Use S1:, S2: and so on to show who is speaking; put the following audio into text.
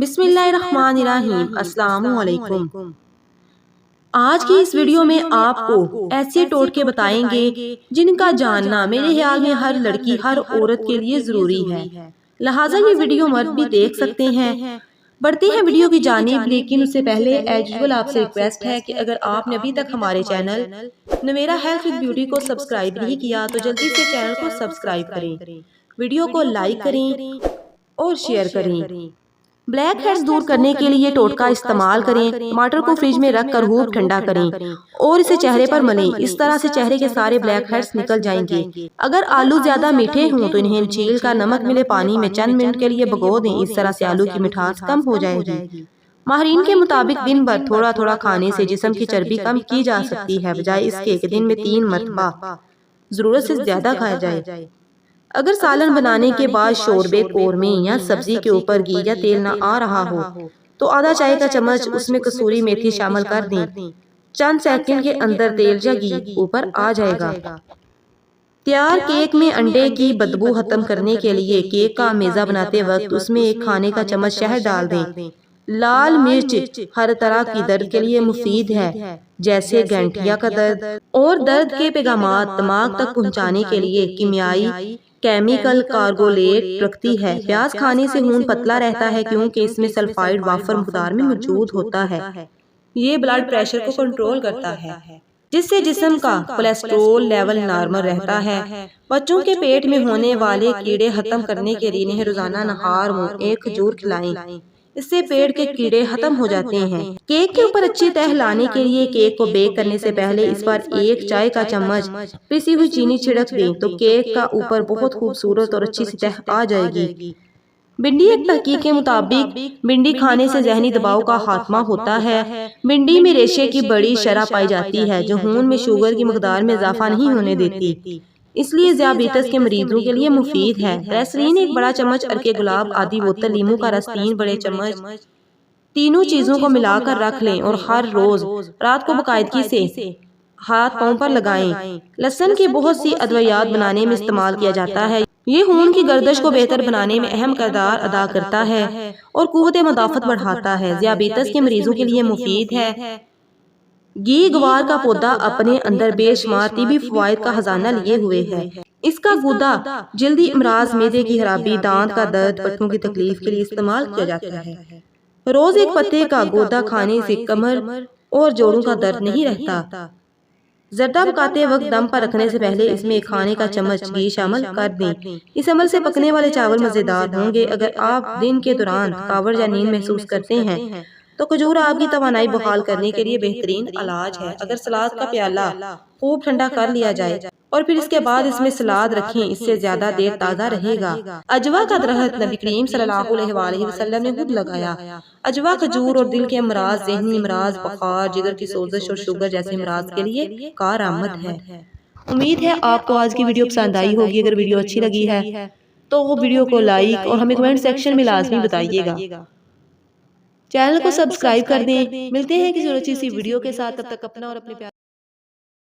S1: बिस्मिल्लाहिर्रहमानिर्रहीम अस्सलामुअलैकुम। आज की इस वीडियो में आपको ऐसे टोटके बताएंगे जिनका जानना मेरे ख्याल में हर लड़की हर औरत के लिए जरूरी है, लिहाजा ये वीडियो मर्द भी देख सकते हैं। बढ़ते हैं वीडियो की जानिब, लेकिन उससे पहले एज यूजुअल आपसे रिक्वेस्ट है कि अगर आपने अभी तक हमारे channel Navera health with beauty को सब्सक्राइब नहीं किया तो जल्दी से चैनल को सब्सक्राइब करें, वीडियो को लाइक करें और शेयर करें। ब्लैक हेड्स दूर करने के लिए टोटका इस्तेमाल करें। टमाटर को फ्रिज में रख कर खूब ठंडा करें और इसे चेहरे पर मलें। इस तरह से चेहरे के सारे ब्लैक हेड्स निकल जाएंगे। अगर आलू ज्यादा मीठे हों तो इन्हें छील कर नमक मिले पानी में चंद मिनट के लिए भिगो दें। इस तरह से आलू की मिठास कम हो जाएगी। माहिरीन के मुताबिक दिन भर थोड़ा थोड़ा खाने से जिस्म की चर्बी कम की जा सकती है, बजाय इसके कि दिन में 3 मरतबा जरूरत से ज्यादा खाया जाए। अगर सालन बनाने के बाद शोरबे, कोरमे या सब्जी के ऊपर घी या तेल ना आ रहा हो तो आधा चाय का चम्मच उसमें कसूरी मेथी शामिल कर दें। चंद सेकंड के अंदर तेल या घी ऊपर आ जाएगा। तैयार केक में अंडे की बदबू खत्म करने के लिए केक का मेज़ा बनाते वक्त उसमें एक खाने का चम्मच शहद डाल दें। लाल मिर्च हर तरह की दर्द के लिए मुफीद है, जैसे गठिया का दर्द और दर्द के पैगामात दिमाग तक पहुंचाने के लिए कीमियाई केमिकल कार्गोलेट रखती है। प्याज खाने से खून पतला रहता है क्योंकि इसमें सल्फाइड वाफर मकदार में मौजूद होता है। ये ब्लड प्रेशर को कंट्रोल करता है, जिससे जिस्म का कोलेस्ट्रोल लेवल नॉर्मल रहता है। बच्चों के पेट में होने वाले कीड़े खत्म करने के लिए इन्हें रोजाना नहार में एक खजूर खिलाएं, इससे पेट के कीड़े खत्म हो जाते हैं। केक के ऊपर अच्छी तह लाने के लिए केक को बेक करने से पहले इस पर 1 चाय का चम्मच पिसी हुई चीनी छिड़क दें तो केक का ऊपर बहुत खूबसूरत और अच्छी सी तह आ जाएगी। भिंडी एक तहकीक के मुताबिक भिंडी खाने से जहनी दबाव का खात्मा होता है। भिंडी में रेशे की बड़ी शरह पाई जाती है जो खून में शुगर की मकदार में इजाफा नहीं होने देती, इसलिए ज़ियाबीतस के मरीजों के लिए मुफीद है। ग्लिसरीन एक बड़ा चम्मच, अर्के गुलाब आधी बोतल, नींबू का रस 3 बड़े चम्मच, तीनों चीजों को मिलाकर रख लें और हर रोज रात को बाकायदगी से हाथ पांव पर लगाएं। लहसुन की बहुत सी अद्वियात बनाने में इस्तेमाल किया जाता है। ये खून की गर्दिश को बेहतर बनाने में अहम किरदार अदा करता है और कुव्वत मुदाफत बढ़ाता है। ज़ियाबीतस के मरीजों के लिए मुफीद है। घी ग्वार का पौधा अपने अंदर बेशुमार तिबी फवाइद का खजाना लिए हुए है। इसका गूदा जल्दी अमराज, मैदे की खराबी, दांत का दर्द, पट्टों की तकलीफ के लिए इस्तेमाल किया जाता है। रोज एक पत्ते का गूदा खाने से कमर और जोड़ों का दर्द नहीं रहता। जर्दा पकाते वक्त दम पर रखने से पहले इसमें एक खाने का चम्मच घी शामिल कर दें। इस अमल से पकने वाले चावल मजेदार होंगे। अगर आप दिन के दौरान थकावट या नींद महसूस करते हैं तो खजूर आपकी तवानाई बहाल करने के लिए बेहतरीन इलाज है। अगर सलाद का प्याला खूब ठंडा कर लिया जाए और फिर इसके बाद इसमें सलाद रखें, इससे ज्यादा देर ताज़ा रहेगा। अजवा का दरख्त नबी करीम सल्लल्लाहु अलैहि वसल्लम ने खुद लगाया। अजवा खजूर और दिल के अमराज, ज़हनी अमराज, बुखार, जिगर की सोजिश और शुगर जैसे अमराज के लिए कारआमद है। उम्मीद है आपको आज की वीडियो पसंद आई होगी। अगर वीडियो अच्छी लगी है तो वो वीडियो को लाइक और हमें कमेंट सेक्शन में लाजमी बताइएगा। चैनल को सब्सक्राइब कर दें। मिलते हैं किसी और अच्छी सी वीडियो के साथ, तब तक अपना और अपने प्यार